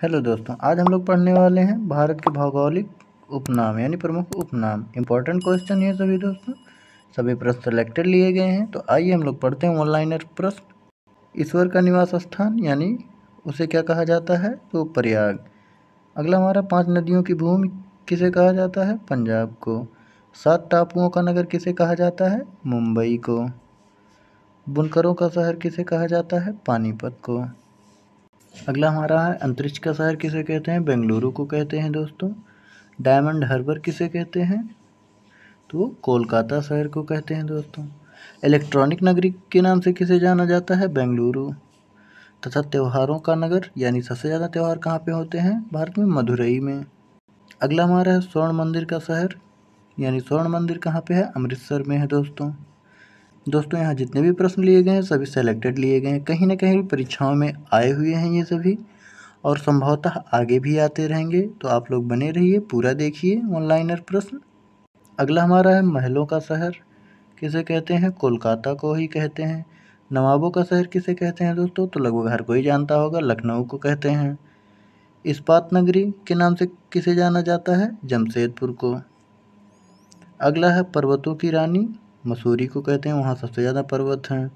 Hello दोस्तों, आज हम लोग पढ़ने वाले हैं भारत के भौगोलिक उपनाम यानी प्रमुख उपनाम। इंपॉर्टेंट क्वेश्चन ये सभी दोस्तों, सभी प्रश्न सेलेक्टेड लिए गए हैं। तो आइए हम लोग पढ़ते हैं ऑनलाइनर प्रश्न। ईश्वर का निवास स्थान यानी उसे क्या कहा जाता है? तो प्रयाग। अगला हमारा 5 नदियों की भूमि किसे कहा जाता है? पंजाब को। 7 टापुओं का नगर किसे कहा जाता है? मुंबई को। बुनकरों का शहर किसे कहा जाता है? पानीपत को। अगला हमारा है अंतरिक्ष का शहर किसे कहते हैं? बेंगलुरु को कहते हैं दोस्तों। डायमंड हार्बर किसे कहते हैं? तो कोलकाता शहर को कहते हैं दोस्तों। इलेक्ट्रॉनिक नगरी के नाम से किसे जाना जाता है? बेंगलुरु। तथा त्योहारों का नगर यानी सबसे ज़्यादा त्यौहार कहाँ पे होते हैं भारत में? मदुरई में। अगला हमारा है स्वर्ण मंदिर का शहर यानी स्वर्ण मंदिर कहाँ पे है? अमृतसर में है दोस्तों यहाँ जितने भी प्रश्न लिए गए हैं सभी सेलेक्टेड लिए गए हैं, कहीं ना कहीं परीक्षाओं में आए हुए हैं ये सभी, और संभवतः आगे भी आते रहेंगे। तो आप लोग बने रहिए, पूरा देखिए ऑनलाइनर प्रश्न। अगला हमारा है महलों का शहर किसे कहते हैं? कोलकाता को ही कहते हैं। नवाबों का शहर किसे कहते हैं दोस्तों? तो लगभग हर कोई जानता होगा, लखनऊ को कहते हैं। इस्पात नगरी के नाम से किसे जाना जाता है? जमशेदपुर को। अगला है पर्वतों की रानी, मसूरी को कहते हैं, वहाँ सबसे ज़्यादा पर्वत हैं।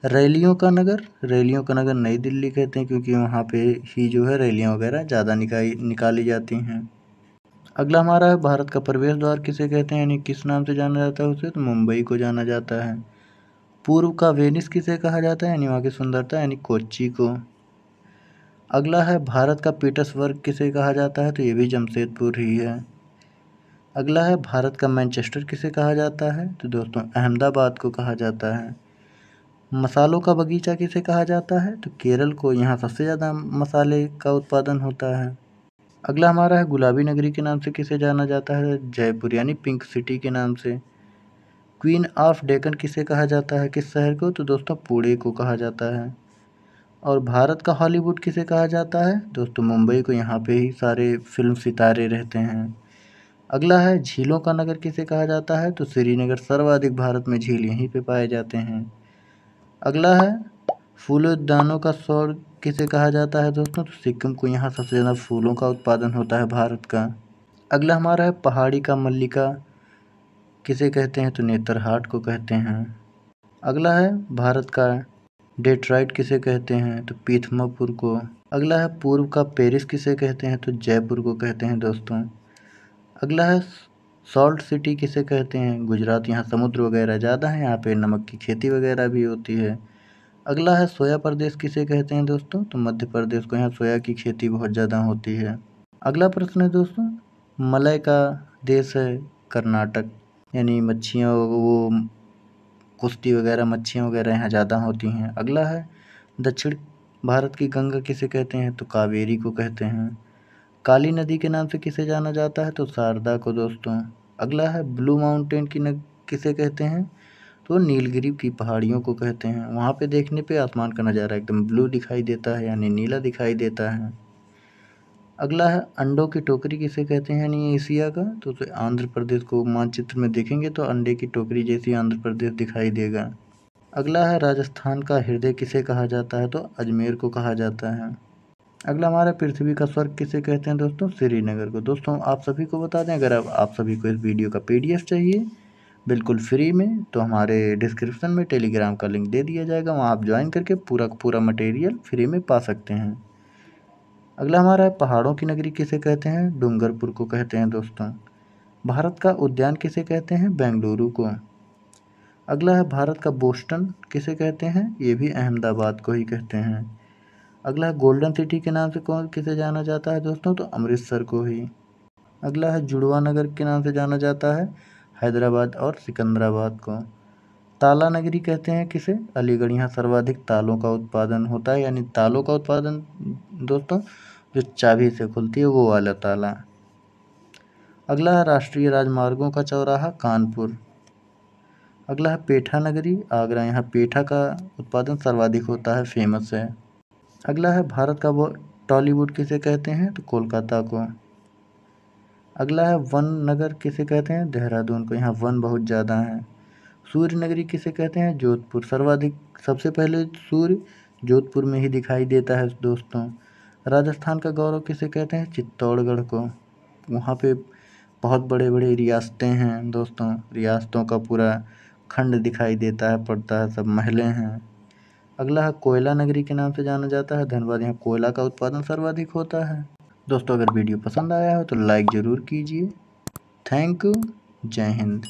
रैलियों का नगर नई दिल्ली कहते हैं, क्योंकि वहाँ पे ही जो है रैलियाँ वगैरह ज़्यादा निकाली जाती हैं। अगला हमारा है भारत का प्रवेश द्वार किसे कहते हैं यानी किस नाम से जाना जाता है उसे? तो मुंबई को जाना जाता है। पूर्व का वेनिस किसे कहा जाता है यानी वहाँ की सुंदरता यानी कोच्चि को। अगला है भारत का पीटर्सबर्ग किसे कहा जाता है? तो ये भी जमशेदपुर ही है। अगला है भारत का मैनचेस्टर किसे कहा जाता है? तो दोस्तों अहमदाबाद को कहा जाता है। मसालों का बगीचा किसे कहा जाता है? तो केरल को, यहाँ सबसे ज़्यादा मसाले का उत्पादन होता है। अगला हमारा है गुलाबी नगरी के नाम से किसे जाना जाता है? जयपुर यानी पिंक सिटी के नाम से। क्वीन ऑफ डेक्कन किसे कहा जाता है, किस शहर को? तो दोस्तों पुणे को कहा जाता है। और भारत का हॉलीवुड किसे कहा जाता है? दोस्तों मुंबई को, यहाँ पे ही सारे फिल्म सितारे रहते हैं। अगला है झीलों का नगर किसे कहा जाता है? तो श्रीनगर, सर्वाधिक भारत में झील यहीं पे पाए जाते हैं। अगला है फूलोद्यानों का स्वर्ग किसे कहा जाता है दोस्तों? तो सिक्किम को, यहाँ सबसे ज़्यादा फूलों का उत्पादन होता है भारत का। अगला हमारा है पहाड़ी का मल्लिका किसे कहते हैं? तो नेतरहाट को कहते हैं। अगला है भारत का डेट्रॉइट किसे कहते हैं? तो पीथमपुर को। अगला है पूर्व का पेरिस किसे कहते हैं? तो जयपुर को कहते हैं दोस्तों। अगला है सॉल्ट सिटी किसे कहते हैं? गुजरात, यहाँ समुद्र वगैरह ज़्यादा है, यहाँ पे नमक की खेती वगैरह भी होती है। अगला है सोया प्रदेश किसे कहते हैं दोस्तों? तो मध्य प्रदेश को, यहाँ सोया की खेती बहुत ज़्यादा होती है। अगला प्रश्न है दोस्तों, मलय का देश है कर्नाटक, यानी मच्छियाँ वो कुश्ती वगैरह मच्छियाँ वगैरह यहाँ ज़्यादा होती हैं। अगला है दक्षिण भारत की गंगा किसे कहते हैं? तो कावेरी को कहते हैं। काली नदी के नाम से किसे जाना जाता है? तो शारदा को दोस्तों। अगला है ब्लू माउंटेन किसे कहते हैं? तो नीलगिरी की पहाड़ियों को कहते हैं। वहाँ पे देखने पे आसमान का नज़ारा एकदम ब्लू दिखाई देता है यानी नीला दिखाई देता है। अगला है अंडों की टोकरी किसे कहते हैं यानी एशिया का? तो आंध्र प्रदेश को, मानचित्र में देखेंगे तो अंडे की टोकरी जैसी आंध्र प्रदेश दिखाई देगा। अगला है राजस्थान का हृदय किसे कहा जाता है? तो अजमेर को कहा जाता है। अगला हमारा पृथ्वी का स्वर्ग किसे कहते हैं दोस्तों? श्रीनगर को। दोस्तों आप सभी को बता दें, अगर आप सभी को इस वीडियो का PDF चाहिए बिल्कुल फ्री में, तो हमारे डिस्क्रिप्शन में टेलीग्राम का लिंक दे दिया जाएगा, वहाँ आप ज्वाइन करके पूरा मटेरियल फ्री में पा सकते हैं। अगला हमारा है पहाड़ों की नगरी किसे कहते हैं? डूंगरपुर को कहते हैं दोस्तों। भारत का उद्यान किसे कहते हैं? बेंगलुरु को। अगला है भारत का बोस्टन किसे कहते हैं? ये भी अहमदाबाद को ही कहते हैं। अगला है गोल्डन सिटी के नाम से किसे जाना जाता है दोस्तों? तो अमृतसर को ही। अगला है जुड़वा नगर के नाम से जाना जाता है हैदराबाद और सिकंदराबाद को। ताला नगरी कहते हैं किसे? अलीगढ़, यहाँ सर्वाधिक तालों का उत्पादन होता है, यानी तालों का उत्पादन दोस्तों जो चाबी से खुलती है वो वाला ताला। अगला है राष्ट्रीय राजमार्गों का चौराहा कानपुर। अगला है पेठा नगरी आगरा, यहाँ पेठा का उत्पादन सर्वाधिक होता है, फेमस है। अगला है भारत का वो टॉलीवुड किसे कहते हैं? तो कोलकाता को। अगला है वन नगर किसे कहते हैं? देहरादून को, यहाँ वन बहुत ज़्यादा है। सूर्य नगरी किसे कहते हैं? जोधपुर, सर्वाधिक सबसे पहले सूर्य जोधपुर में ही दिखाई देता है दोस्तों। राजस्थान का गौरव किसे कहते हैं? चित्तौड़गढ़ को। वहाँ पे बहुत बड़े बड़े रियासतें हैं दोस्तों, रियासतों का पूरा खंड दिखाई देता है, पड़ता है, सब महलें हैं। अगला है कोयला नगरी के नाम से जाना जाता है धनबाद, यहाँ कोयला का उत्पादन सर्वाधिक होता है। दोस्तों अगर वीडियो पसंद आया हो तो लाइक ज़रूर कीजिए। Thank you. जय हिंद।